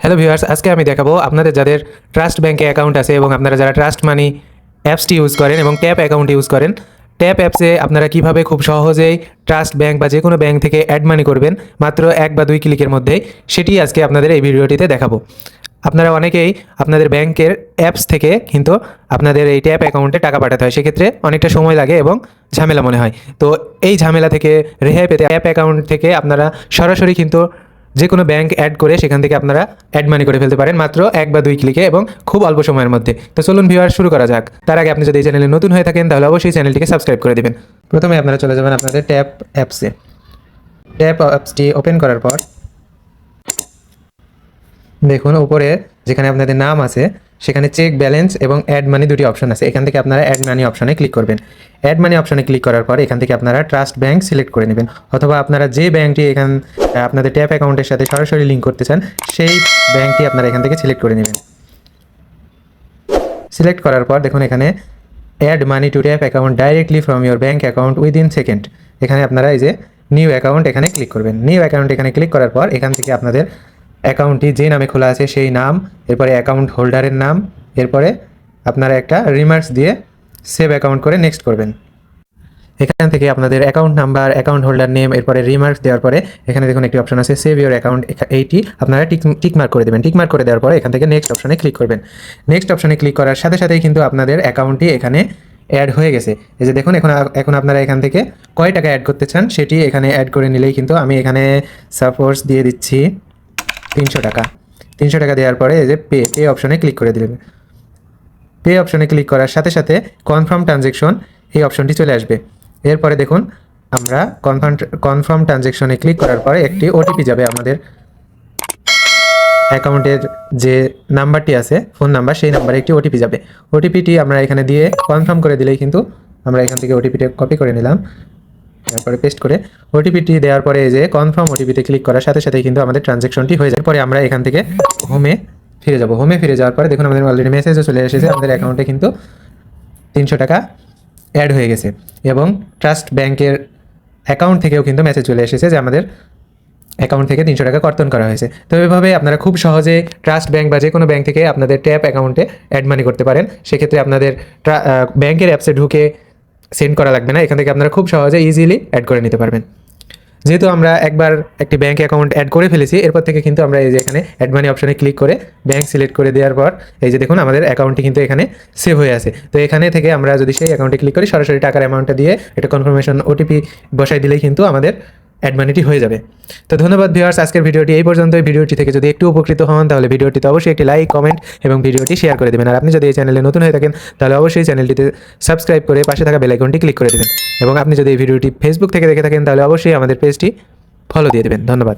Hello viewers, আজকে আমি দেখাবো আপনাদের যাদের ট্রাস্ট ব্যাংকে অ্যাকাউন্ট আছে এবং আপনারা যারা ট্রাস্ট মানি অ্যাপসটি ইউজ করেন এবং ট্যাপ অ্যাকাউন্ট ইউজ করেন, ট্যাপ অ্যাপসে আপনারা কিভাবে খুব সহজেই ট্রাস্ট ব্যাংক বা যে কোনো ব্যাংক থেকে অ্যাড মানি করবেন মাত্র 1 বা 2 ক্লিকের মধ্যেই, সেটি আজকে আপনাদের এই ভিডিওটিতে দেখাবো। আপনারা অনেকেই আপনাদের ব্যাংকের অ্যাপস থেকে কিন্তু আপনাদের এই ট্যাপ অ্যাকাউন্টে টাকা পাঠাতে হয়, সেক্ষেত্রে অনেকটা সময় লাগে এবং ঝামেলা মনে হয়। তো এই ঝামেলা থেকে রেহাই পেতে ট্যাপ অ্যাকাউন্ট থেকে আপনারা সরাসরি কিন্তু যে কোনো ব্যাংক অ্যাড করে সেখান থেকে আপনারা অ্যাড মানি করে ফেলতে পারেন মাত্র 1 বা 2 ক্লিকে এবং খুব অল্প সময়ের মধ্যে। তো চলুন ভিউয়ার, শুরু করা যাক। তার আগে আপনি যদি এই চ্যানেলে নতুন হয়ে থাকেন তাহলে অবশ্যই চ্যানেলটিকে সাবস্ক্রাইব করে দিবেন। প্রথমে আপনারা চলে যাবেন আপনাদের ট্যাপ অ্যাপসে। ট্যাপ অ্যাপসটি ওপেন করার পর দেখুন উপরে যেখানে আপনাদের নাম আছে সেখানে চেক ব্যালেন্স এবং অ্যাড মানি দুটি অপশন আছে। এখান থেকে আপনারা অ্যাড মানি অপশনে ক্লিক করবেন। অ্যাড মানি অপশনে ক্লিক করার পর এখান থেকে আপনারা ট্রাস্ট ব্যাংক সিলেক্ট করে নেবেন, অথবা আপনারা যে ব্যাংকটি আপনাদের ট্যাপ অ্যাকাউন্টের সাথে সরাসরি লিঙ্ক করতে চান সেই ব্যাংকটি আপনারা এখান থেকে সিলেক্ট করে নেবেন। সিলেক্ট করার পর দেখুন এখানে add money to Tap account directly from your bank account within second. এখানে আপনারা এই যে নিউ অ্যাকাউন্ট এখানে ক্লিক করবেন। নিউ অ্যাকাউন্ট এখানে ক্লিক করার পর এখান থেকে আপনাদের অ্যাকাউন্টটি যে নামে খোলা আছে সেই নাম, এরপরে অ্যাকাউন্ট হোল্ডারের নাম, এরপরে আপনারা একটা রিমার্কস দিয়ে সেভ অ্যাকাউন্ট করে নেক্সট করবেন। এখান থেকে আপনাদের account number, account holder name, এরপরে রিমার্কস দেওয়ার পরে এখানে দেখুন একটি অপশন আছে সেভ ইউর অ্যাকাউন্ট, এইটি আপনারা টিক মার্ক করে দেবেন। টিক মার্ক করে দেওয়ার পরে এখান থেকে নেক্সট অপশনে ক্লিক করবেন। নেক্সট অপশনে ক্লিক করার সাথে সাথেই কিন্তু আপনাদের অ্যাকাউন্টটি এখানে অ্যাড হয়ে গেছে। এই যে দেখুন এখন আপনারা এখান থেকে কয় টাকা অ্যাড করতে চান সেটি এখানে অ্যাড করে নিলেই কিন্তু আমি এখানে সাপোজ দিয়ে দিচ্ছি 300 টাকা। 300 টাকা দেওয়ার পরে এই যে পে অপশনে ক্লিক করে দিলেন। পে অপশনে ক্লিক করার সাথে সাথে কনফার্ম ট্রানজ্যাকশন এই অপশনটি চলে আসবে। এরপরে দেখুন আমরা কনফার্ম ট্রানজ্যাকশনে ক্লিক করার পরে একটি ওটিপি যাবে আমাদের অ্যাকাউন্টের যে নাম্বারটি আছে, ফোন নাম্বার, সেই নাম্বারে একটি ওটিপি যাবে। ওটিপিটি আমরা এখানে দিয়ে কনফার্ম করে দিলেই কিন্তু আমরা এখান থেকে ওটিপিটা কপি করে নিলাম, তারপরে পেস্ট করে ওটিপিটি দেওয়ার পরে এই যে কনফার্ম ওটিপিতে ক্লিক করার সাথে সাথেই কিন্তু আমাদের ট্রানজ্যাকশনটি হয়ে যায়। পরে আমরা এখান থেকে হোমে ফিরে যাব। হোমে ফিরে যাওয়ার পরে দেখুন আমাদের অলরেডি মেসেজও চলে এসেছে, আমাদের অ্যাকাউন্টে কিন্তু 300 টাকা অ্যাড হয়ে গেছে এবং ট্রাস্ট ব্যাংকের অ্যাকাউন্ট থেকেও কিন্তু মেসেজ চলে এসেছে যে আমাদের অ্যাকাউন্ট থেকে 300 টাকা কর্তন করা হয়েছে। তো এভাবে আপনারা খুব সহজে ট্রাস্ট ব্যাংক বা যে কোনো ব্যাংক থেকে আপনাদের ট্যাপ অ্যাকাউন্টে অ্যাড মানি করতে পারেন। সেক্ষেত্রে আপনাদের ব্যাংকের অ্যাপসে ঢুকে সেন্ড করা লাগবে না, এখান থেকে আপনারা খুব সহজে ইজিলি অ্যাড করে নিতে পারবেন। যেহেতু আমরা একবার একটি ব্যাংক অ্যাকাউন্ট অ্যাড করে ফেলেছি, এরপর থেকে কিন্তু আমরা এই যে এখানে অ্যাড মানি অপশনে ক্লিক করে ব্যাংক সিলেক্ট করে দেওয়ার পর এই যে দেখুন আমাদের অ্যাকাউন্টটি কিন্তু এখানে সেভ হয়ে আছে। তো এখানে থেকে আমরা যদি সেই অ্যাকাউন্টে ক্লিক করি সরাসরি টাকার অ্যামাউন্টটা দিয়ে এটা কনফার্মেশন ওটিপি বসাই দিলেই কিন্তু আমাদের অ্যাড মানিটি হয়ে যাবে। তো ধন্যবাদ ভিউয়ার্স, আজকের ভিডিওটি এই পর্যন্ত। ভিডিওটি থেকে যদি একটু উপকৃত হন তাহলে ভিডিওটিতে অবশ্যই একটি লাইক, কমেন্ট এবং ভিডিওটি শেয়ার করে দেবেন। আর আপনি যদি এই চ্যানেলে নতুন হয়ে থাকেন তাহলে অবশ্যই চ্যানেলটিতে সাবস্ক্রাইব করে পাশে থাকা বেল আইকনটি ক্লিক করে দেবেন। এবং আপনি যদি এই ভিডিওটি ফেসবুক থেকে দেখে থাকেন তাহলে অবশ্যই আমাদের পেজটি ফলো দিয়ে দেবেন। ধন্যবাদ।